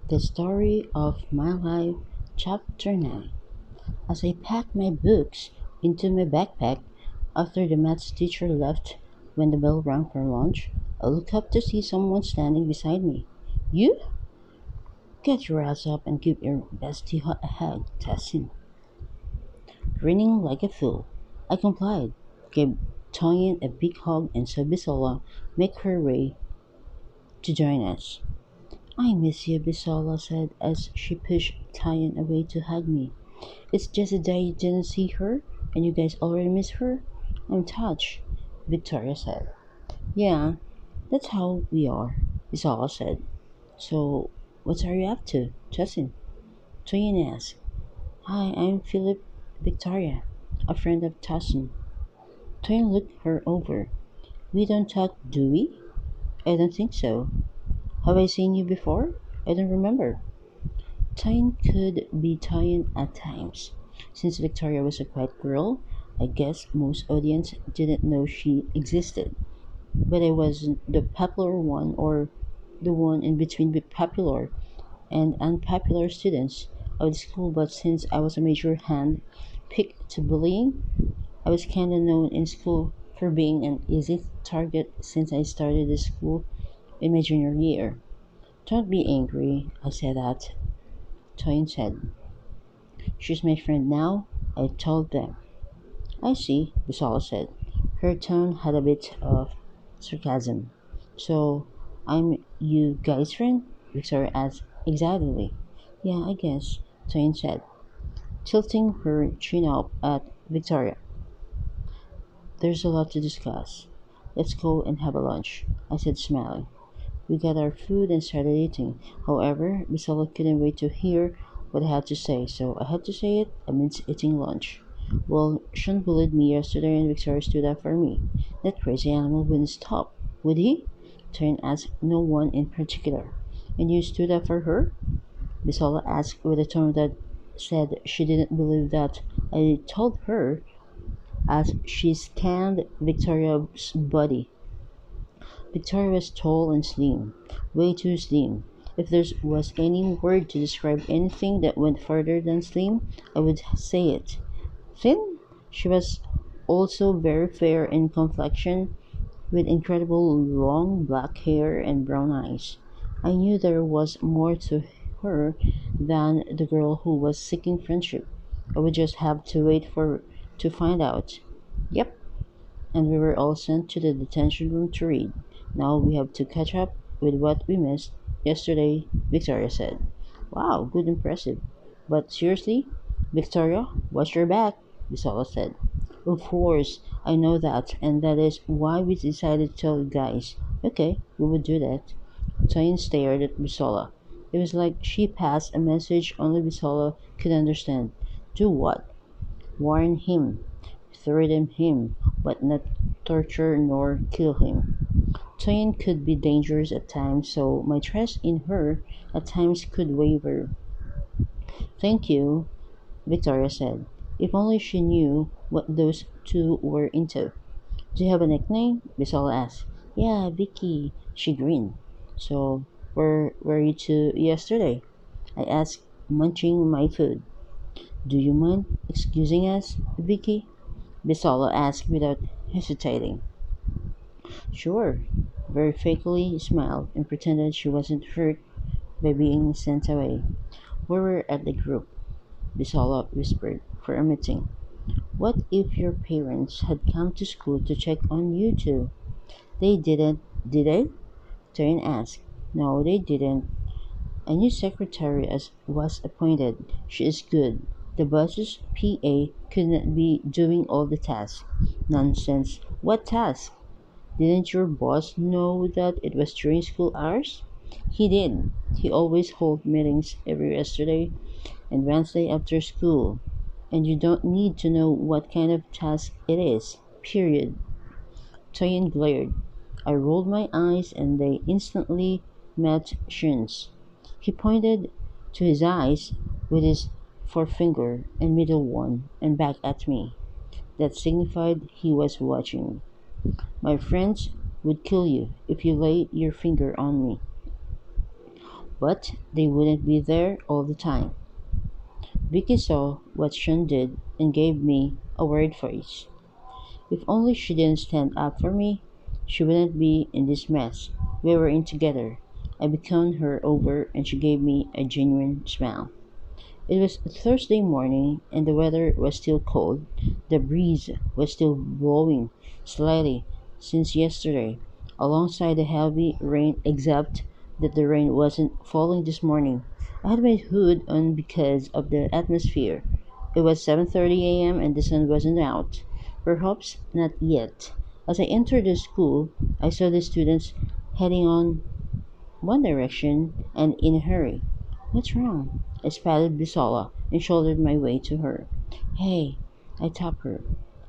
The Story of My Life, Chapter 9. As I packed my books into my backpack after the maths teacher left when the bell rang for lunch, I looked up to see someone standing beside me. You? Get your ass up and give your bestie a hug, Tessin. Grinning like a fool, I complied, gave Tonyan a big hug and saw Bisola make her way to join us. I miss you, Bisola said as she pushed Tyan away to hug me. It's just a day you didn't see her, and you guys already miss her? I'm touched, Victoria said. Yeah, that's how we are, Bisola said. So, what are you up to, Justin? Tyan asked. Hi, I'm Philip Victoria, a friend of Tassin. Tyan looked her over. We don't talk, do we? I don't think so. Have I seen you before? I don't remember. Tyan could be Tyan at times. Since Victoria was a quiet girl, I guess most audience didn't know she existed. But I wasn't the popular one or the one in between the popular and unpopular students of the school, but since I was a major hand picked to bullying, I was kinda known in school for being an easy target since I started the school in my junior year. Don't be angry, I said that. Toyin said. She's my friend now, I told them. I see, Bisala said. Her tone had a bit of sarcasm. So, I'm you guys' friend? Victoria asked excitedly. Yeah, I guess, Toyin said, tilting her chin up at Victoria. There's a lot to discuss. Let's go and have a lunch, I said, smiling. We got our food and started eating. However, Bisala couldn't wait to hear what I had to say, so I had to say it amidst eating lunch. Well, Sean bullied me yesterday and Victoria stood up for me. That crazy animal wouldn't stop, would he? Turn asked no one in particular. And you stood up for her? Bisala asked with a tone that said she didn't believe that I told her as she scanned Victoria's body. Victoria was tall and slim, way too slim. If there was any word to describe anything that went further than slim, I would say it. Thin? She was also very fair in complexion, with incredible long black hair and brown eyes. I knew there was more to her than the girl who was seeking friendship. I would just have to wait for to find out. Yep, and we were all sent to the detention room to read. Now we have to catch up with what we missed yesterday, Victoria said. Wow, good impressive. But seriously, Victoria, watch your back, Bisola said. Of course, I know that, and that is why we decided to tell you guys. Okay, we would do that. Toyin stared at Bisola. It was like she passed a message only Bisola could understand. Do what? Warn him, threaten him, but not torture nor kill him. Toyin could be dangerous at times, so my trust in her at times could waver. Thank you, Victoria said. If only she knew what those two were into. Do you have a nickname? Bisol asked. Yeah, Vicky. She grinned. So, where were you two yesterday? I asked, munching my food. Do you mind excusing us, Vicky? Bisola asked without hesitating. Sure. Very fakely smiled and pretended she wasn't hurt by being sent away. We were at the group, Bisola whispered, for a meeting. What if your parents had come to school to check on you two? They didn't, did they? Taryn asked. No, they didn't. A new secretary was appointed. She is good. The boss's PA couldn't be doing all the tasks. Nonsense. What task? Didn't your boss know that it was during school hours? He did. He always held meetings every yesterday and Wednesday after school. And you don't need to know what kind of task it is. Period. Toyin glared. I rolled my eyes and they instantly met Shin's. He pointed to his eyes with his forefinger and middle one and back at me. That signified he was watching. My friends would kill you if you lay your finger on me. But they wouldn't be there all the time. Vicky saw what Sean did and gave me a worried face. If only she didn't stand up for me, she wouldn't be in this mess we were in together. I beckoned her over and she gave me a genuine smile. It was a Thursday morning and the weather was still cold. The breeze was still blowing slightly since yesterday, alongside the heavy rain, except that the rain wasn't falling this morning. I had my hood on because of the atmosphere. It was 7:30 a.m. and the sun wasn't out. Perhaps not yet. As I entered the school, I saw the students heading on one direction and in a hurry. What's wrong? I spatted Bisola and shouldered my way to her. Hey, I tapped her.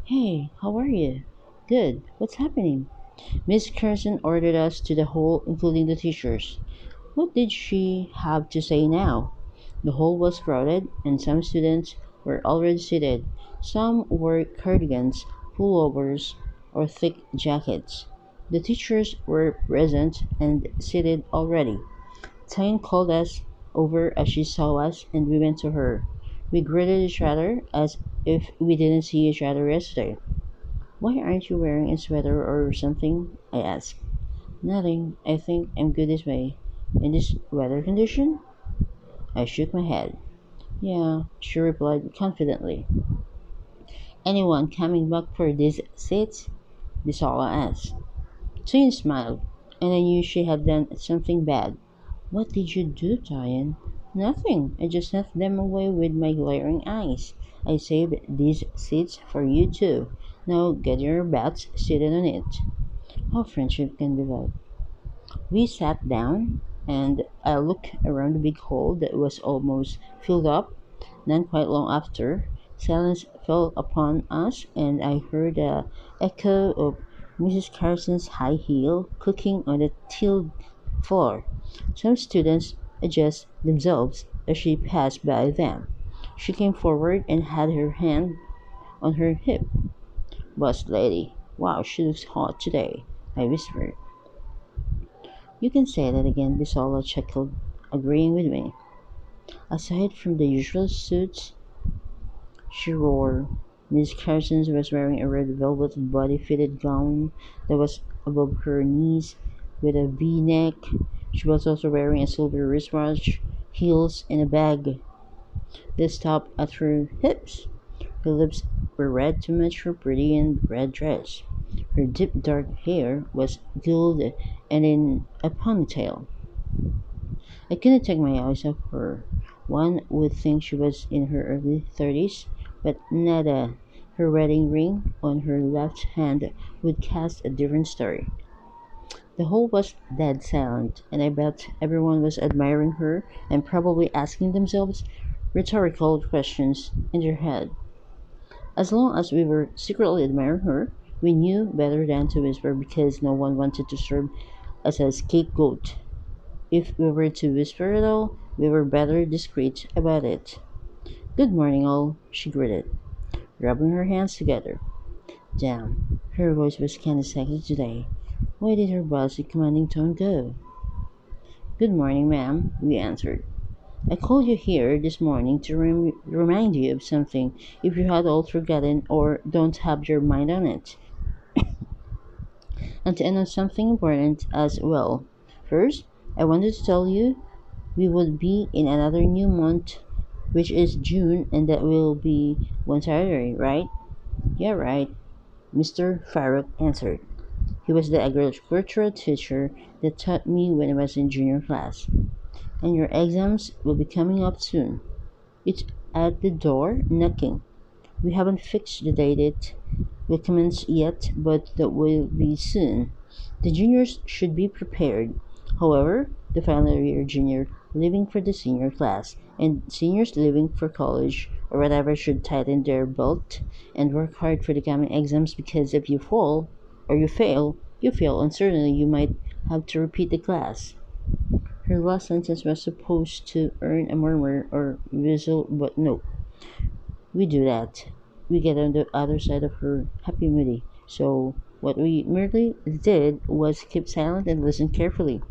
Hey, how are you? Good. What's happening? Miss Carson ordered us to the hall, including the teachers. What did she have to say now? The hall was crowded, and some students were already seated. Some wore cardigans, pullovers, or thick jackets. The teachers were present and seated already. Tyne called us over as she saw us, and we went to her. We greeted each other as if we didn't see each other yesterday. Why aren't you wearing a sweater or something? I asked. Nothing. I think I'm good this way. In this weather condition? I shook my head. Yeah, she replied confidently. Anyone coming back for these seats? Bisola asked. Tyan smiled, and I knew she had done something bad. What did you do, Tyan? Nothing. I just sent them away with my glaring eyes. I saved these seats for you too. Now get your butts seated on it. How friendship can be like. We sat down, and I looked around the big hall that was almost filled up. Not quite long after, silence fell upon us, and I heard the echo of Mrs. Carson's high heel clicking on the tiled floor. Some students adjusted themselves as she passed by them. She came forward and had her hand on her hip. Boss lady, wow, she looks hot today, I whispered. You can say that again, Bisola chuckled, agreeing with me. Aside from the usual suits she wore, Miss Carson was wearing a red velvet body-fitted gown that was above her knees with a V-neck. She was also wearing a silver wristwatch, heels, and a bag that stopped at her hips. Her lips were red to match her pretty and red dress. Her deep dark hair was gilded and in a ponytail. I couldn't take my eyes off her. One would think she was in her early 30s, but nada. Her wedding ring on her left hand would cast a different story. The hall was dead silent, and I bet everyone was admiring her and probably asking themselves rhetorical questions in their head. As long as we were secretly admiring her, we knew better than to whisper because no one wanted to serve as a scapegoat. If we were to whisper at all, we were better discreet about it. Good morning, all, she greeted, rubbing her hands together. Damn, her voice was kinda sexy today. Why did her bossy, commanding tone go? Good morning, ma'am, we answered. I called you here this morning to remind you of something if you had all forgotten or don't have your mind on it, and to announce something important as well. First, I wanted to tell you we would be in another new month, which is June, and that will be one Saturday, right? Yeah, right, Mr. Farouk answered. He was the agricultural teacher that taught me when I was in junior class. And your exams will be coming up soon. It's at the door, knocking. We haven't fixed the date it will commence yet, but that will be soon. The juniors should be prepared. However, the final year junior leaving for the senior class and seniors leaving for college or whatever should tighten their belt and work hard for the coming exams because if you fall or you fail and certainly you might have to repeat the class. Her last sentence was supposed to earn a murmur or whistle, but no. We do that. We get on the other side of her happy moody. So what we merely did was keep silent and listen carefully.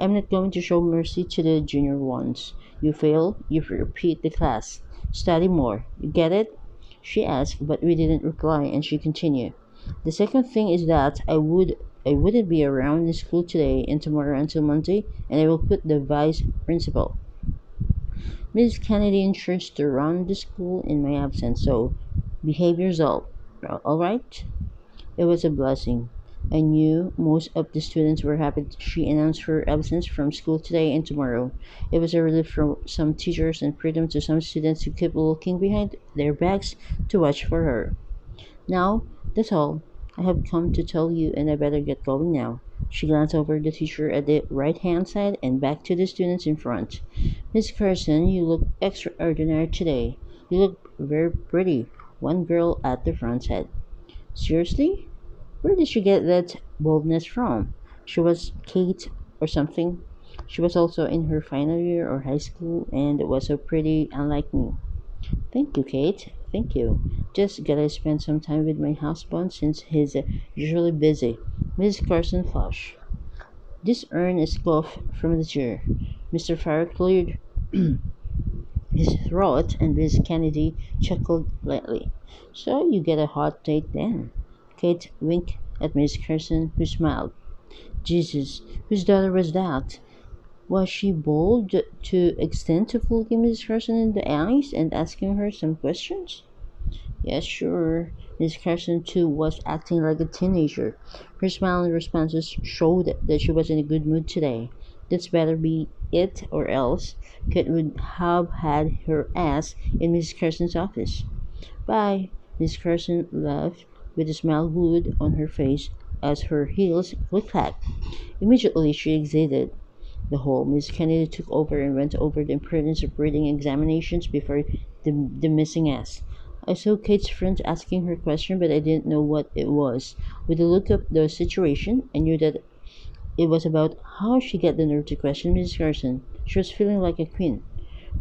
I'm not going to show mercy to the junior ones. You fail, you repeat the class. Study more. You get it? She asked, but we didn't reply, and she continued. The second thing is that I wouldn't be around in school today and tomorrow until Monday, and I will put the vice principal. Miss Kennedy ensures to run the school in my absence, so behave yourself. All right? It was a blessing. I knew most of the students were happy she announced her absence from school today and tomorrow. It was a relief for some teachers and freedom to some students who kept looking behind their backs to watch for her. Now, that's all. I have come to tell you, and I better get going now. She glanced over the teacher at the right hand side and back to the students in front. Miss Carson, you look extraordinary today. You look very pretty, one girl at the front said. Seriously? Where did she get that boldness from? She was Kate or something. She was also in her final year of high school and was so pretty, unlike me. Thank you, Kate. Thank you. Just gotta spend some time with my husband since he's usually busy. Miss Carson flushed. This earned a scoff from the chair. Mr. Farrer cleared his throat and Miss Kennedy chuckled lightly. So you get a hot date then? Kate winked at Miss Carson, who smiled. Jesus, whose daughter was that? Was she bold to extend to looking Miss Carson in the eyes and asking her some questions? Yes, sure. Miss Carson, too, was acting like a teenager. Her smile and responses showed that she was in a good mood today. That's better be it, or else Kate would have had her ass in Miss Carson's office. Bye. Miss Carson laughed with a smile glued on her face as her heels click-clacked. Immediately she exited the hall. Miss Kennedy took over and went over the importance of reading examinations before the missing ass. I saw Kate's friend asking her question, but I didn't know what it was. With a look at the situation, I knew that it was about how she got the nerve to question Mrs. Carson. She was feeling like a queen.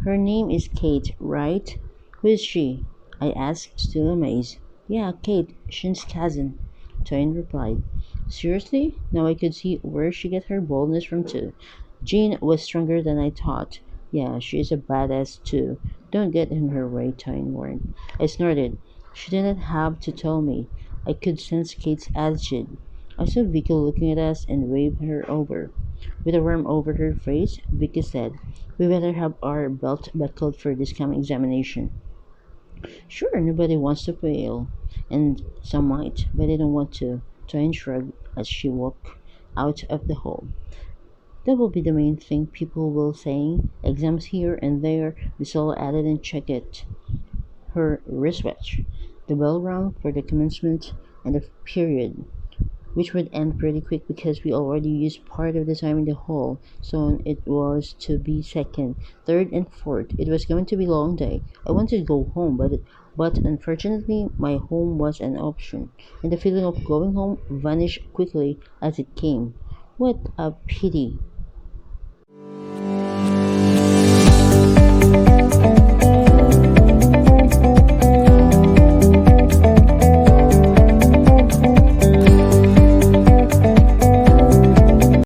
Her name is Kate, right? Who is she? I asked, still amazed. Yeah, Kate, Shin's cousin, Toyin replied. Seriously? Now I could see where she got her boldness from too. Jean was stronger than I thought. Yeah, she is a badass too. Don't get in her way, Toyin warned. I snorted. She didn't have to tell me. I could sense Kate's attitude. I saw Vicky looking at us and waved her over. With a worm over her face, Vicky said, we better have our belt buckled for this coming examination. Sure, nobody wants to fail, and some might, but they don't want to. Toyin shrugged as she walked out of the hall. That will be the main thing people will say. Exams here and there. Miss all added and check it. Her wristwatch. The bell rang for the commencement and the period, which would end pretty quick because we already used part of the time in the hall. So it was to be second, third, and fourth. It was going to be a long day. I wanted to go home, but unfortunately, my home was an option, and the feeling of going home vanished quickly as it came. What a pity!